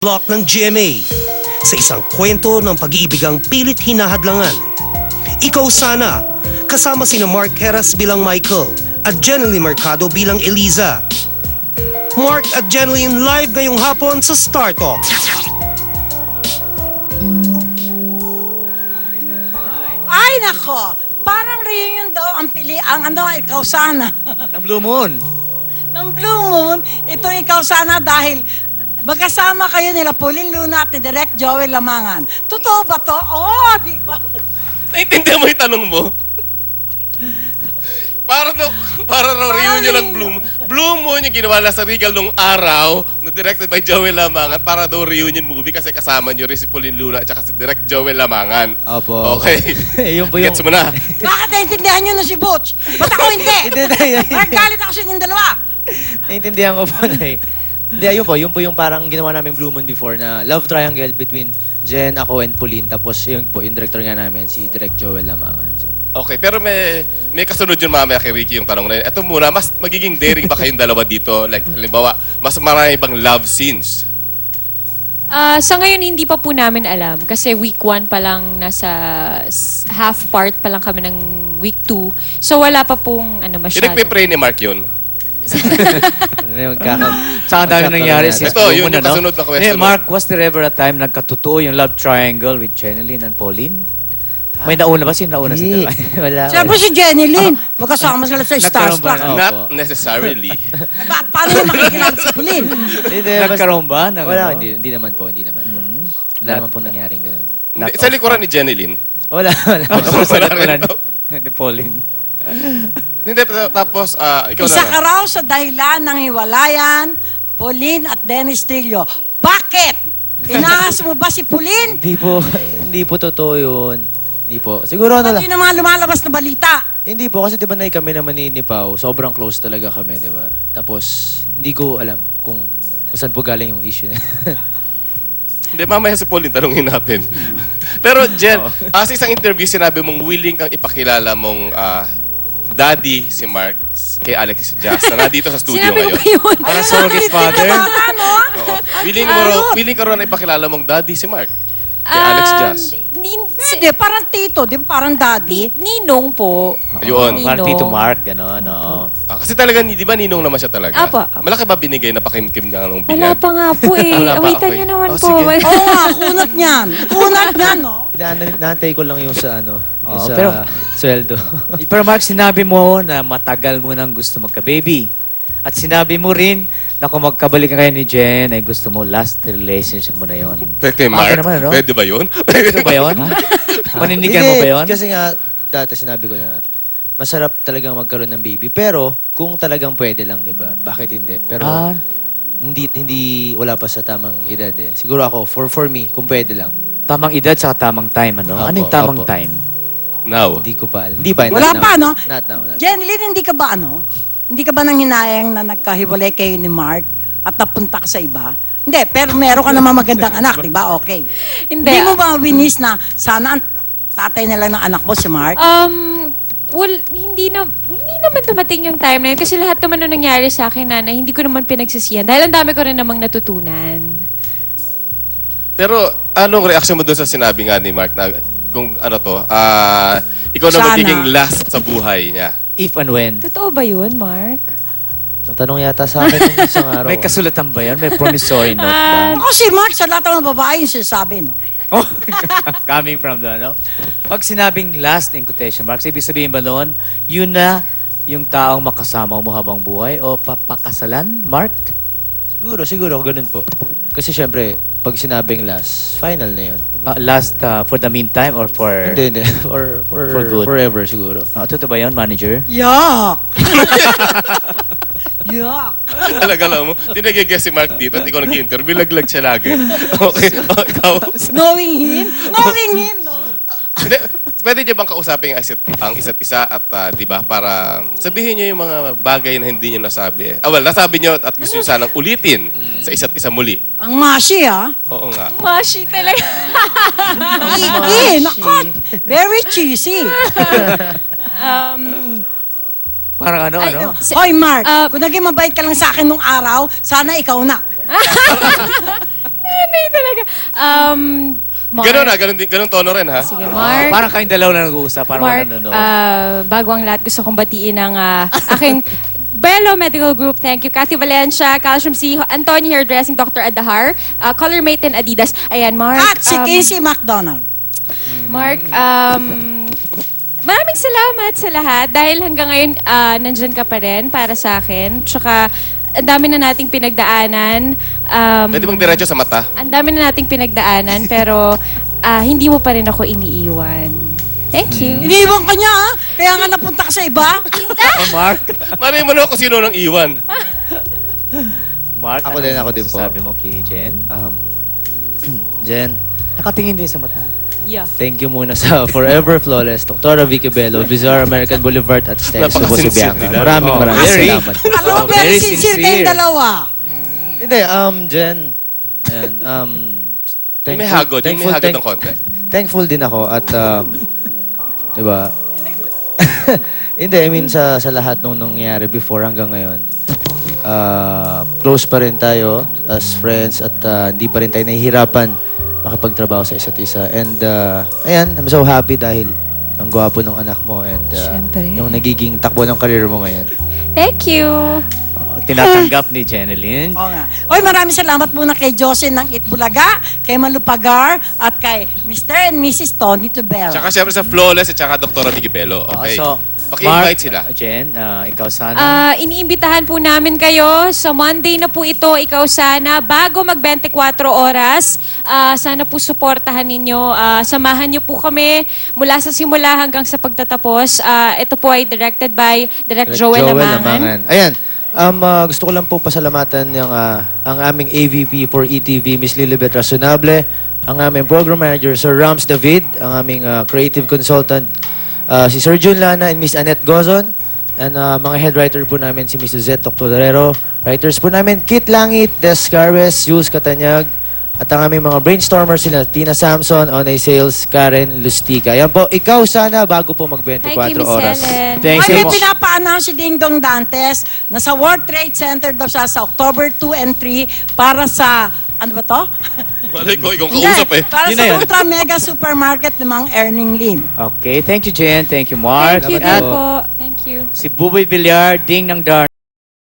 block ng GMA sa isang kwento ng pag-iibigang pilit hinahadlangan. Ikaw Sana, kasama sina Mark Heras bilang Michael at Jeneline Mercado bilang Eliza. Mark at Jeneline live ngayong hapon sa Star Talk. Ay nako, parang reunion daw ang Ikaw Sana. Ng Blue Moon. Ng Blue Moon, itong Ikaw Sana dahil magkasama kayo nila Pauline Luna at ni Direk Joel Lamangan. Totoo ba to? Oh, di ko. Naintindihan mo yung tanong mo? Para raw reunion ng Blue Moon. Blue Moon yung ginawa na sa Regal nung araw na directed by Joel Lamangan para daw reunion movie kasi kasama niyo rin si Pauline Luna at saka si Direk Joel Lamangan. Opo. Okay. Yun po yung... Gets mo na. Bakit naintindihan nyo na si Butch? Ba't ako hindi? Naggalit ako sa inyong dalawa. Naintindihan ko po na eh. Hindi, yun po yung parang ginawa namin Blue Moon before na love triangle between Jen, ako, and Pauline. Tapos yun po, yung director nga namin, si Direk Joel Lamangan. So, Okay, pero may kasunod yun mamaya kay Ricky yung tanong na yun. Ito muna, mas magiging daring ba kayong dalawa dito? Like, halimbawa, mas marami bang love scenes? Sa ngayon, hindi pa po namin alam. Kasi week 1 pa lang, nasa half part pa lang kami ng week 2. So wala pa pong masyado. Pinagpipray ni Mark yun. Saan dami nangyari since Ito, Blue yun Moon, yung kasunod na question. Mark, was there ever a time nagkatotoo yung love triangle with Jeneline and Pauline? May nauna ba? Sino nauna sa dalawa? Wala. Siyempre si Jeneline. Magkasama sila sa Starstruck. Opo. Not necessarily. Paano yung makikilala si Pauline? Nagkaroon ba? Wala, hindi naman po. Wala naman po nangyaring ganun. Hindi, sa likuran ni Jeneline. Wala. Wala rin. Ni Pauline. Hindi, tapos, ikaw Isa na ka raw sa dahilan ng hiwalayan, Pauline at Dennis Trillo. Bakit? Inahas mo ba si Pauline? Hindi po totoo yun. Hindi po. Siguro Ba't yun ang mga lumalabas na balita? Hindi po kasi 'di ba kami naman ni Pao, sobrang close talaga kami, 'di ba? Tapos hindi ko alam kung saan po galing yung issue. Hindi, mamaya si Pauline, tanungin natin. Pero Jen, sa isang interview, sinabi mong willing kang ipakilala mong daddy si Mark kay Alexis Jazz na nandito sa studio Sinabi ngayon. ko ba yun? Para surrogate father. Oo. Willing ka rin na ipakilala mong daddy si Mark kay Alex Jazz. Hindi, parang tito, di parang daddy. Ninong po. Yun. Parang Tito Mark, gano'n. Oo. Kasi talaga, di ba ninong naman siya talaga? Apo. Malaki ba binigay na pakimkim niya ng Wala binyag? pa nga po eh. Wala pa, Awitan okay. nyo naman Oh, po. sige. Oo nga, kunat niyan. Kunat niyan, no? Naantay ko lang yung sa yung Oo, sa pero- sweldo. Pero Mark, sinabi mo na matagal mo nang gusto magka-baby. At sinabi mo rin na kung magkabalikan kayo ni Jen, ay gusto mo last relationship mo na yon. Pwede kay Mark? naman, ano? Pwede ba yun? Ito ba yun? Maninigan mo ba yun? Kasi nga, dati sinabi ko na, masarap talagang magkaroon ng baby. Pero, kung talagang pwede lang, di ba? Bakit hindi? Pero, hindi, wala pa sa tamang edad eh. Siguro ako, for me, kung pwede lang. Tamang edad sa tamang time, ano? Opo, Ano yung tamang opo. time? Now. Hindi ko pa alam. Hindi pa. Wala not now. pa, no? Not now. Jeneline, hindi ka ba Hindi ka ba nang hinayang na nagkahiwalay kayo ni Mark at napunta ka sa iba? Hindi, pero meron ka naman magandang anak, di ba? Okay. Hindi. Hindi mo ba winis na sana ang tatay na lang ng anak mo si Mark? Well, hindi naman dumating yung time na yun. Kasi lahat naman nung nangyari sa akin, na hindi ko naman pinagsisihan. Dahil ang dami ko rin namang natutunan. Pero, anong reaksyon mo doon sa sinabi nga ni Mark na kung ikaw na Sana. magiging last sa buhay niya? If and when. Totoo ba yun, Mark? Natanong yata sa akin yung isang araw. May kasulatan ba yan? May promissory note ba? Ako si Mark, sa lahat ng babae yung sinasabi, no? Oh, coming from the, no? Pag sinabing last in quotation marks, ibig sabihin ba noon, yun na yung taong makasama mo habang buhay o papakasalan, Mark? Siguro, ganun po. Kasi syempre, pag sinabing last, final na yun. Last for the meantime or for... Hindi. For good. forever siguro. Totoo ba yun, manager? Yuck! Yuck! Talaga lang mo. Hindi nag-guess si Mark dito at ikaw nag-interview. Laglag siya lagi. Okay. Ikaw? Knowing him? Knowing him, no? Hindi, pwede niyo bang kausapin ang isa't isa at di ba, para sabihin niyo yung mga bagay na hindi niyo nasabi. Nasabi niyo at gusto niyo sanang ulitin sa isa't isa muli. Ang mashi, ha? Oo nga. Mashi talaga. Nakot! Very cheesy. Parang ano? Hoy, Mark, kung naging mabait ka lang sa akin nung araw, sana ikaw na. Ano Mark. Ganun tono rin, ha? Sige, Mark. Parang kayong dalawa na nag-uusap, parang Mark, nanonood. bago ang lahat, gusto kong batiin ang aking Bello Medical Group. Thank you. Kathy Valencia, Calcium C, Antonio Hairdressing, Dr. Adahar, Color Mate and Adidas. Ayan, Mark. At si Casey McDonald. Mark, maraming salamat sa lahat dahil hanggang ngayon nandyan ka pa rin para sa akin. Tsaka, ang dami na nating pinagdaanan. Pwede bang diretso sa mata? Ang dami na nating pinagdaanan, pero hindi mo pa rin ako iniiwan. Thank you. Iniiwan ka niya, ha? Kaya nga napunta ka sa iba. Mark, Malay mo na kung sino nang iwan. Mark, Ako din po. Sabi mo kay Jen? Jen, Nakatingin din sa mata. Yeah. thank you muna sa Forever Flawless, Dr. Vicky Bello, Bizarre American Boulevard at Stella Napaka-sincere Subianga. nila. Maraming very. salamat. Alam mo, very sincere kayong dalawa. Hindi, Jen, ayan, Yung may hagod ng konti. Thankful din ako at, di ba? Hindi, I mean, sa lahat nung nangyari before hanggang ngayon, close pa rin tayo as friends at hindi pa rin tayo nahihirapan makipagtrabaho sa isa't isa. And, ayan, I'm so happy dahil ang gwapo ng anak mo and Siyempre. yung nagiging takbo ng career mo ngayon. Thank you. Tinatanggap ni Jeneline. Oo nga. Oy, maraming salamat muna kay Jocelyn ng Itbulaga, kay Malupagar, at kay Mr. and Mrs. Tony Tubel. Tsaka siyempre sa Flawless at tsaka Dr. Vicky Bello. Okay. Paki-invite sila. Jen, ikaw sana. Iniimbitahan po namin kayo sa Monday na po ito, ikaw sana, bago mag 24 oras. Sana po suportahan ninyo. Samahan niyo po kami mula sa simula hanggang sa pagtatapos. Ito po ay directed by Direct Joel Lamangan. Ayan. Gusto ko lang po pasalamatan ang aming AVP for ETV, Miss Lilibet Rasunable, ang aming program manager, Sir Rams David, ang aming creative consultant, si Sir Jun Lana and Miss Annette Gozon, and mga head writer po namin si Miss Suzette Toctorero, writers po namin Kit Langit, Des Carves, Yus Katanyag, at ang aming mga brainstormers sila Tina Samson, Onay Sales, Karen Lustica. Ayan po, ikaw sana bago po mag 24 Thank you, Miss oras. Helen. Thank Ay, you. may pinapa-announce si Ding Dong Dantes na sa World Trade Center daw siya sa October 2 and 3 para sa, ano ba to? Malay ko, ikaw kausap eh. Para Yun sa na yun. Ultra Mega Supermarket ng mga Earning Lin. Okay, thank you Jen, thank you Mark. Thank you Salamat din po. po. Thank you. Si Buboy Villar, Ding ng Darn.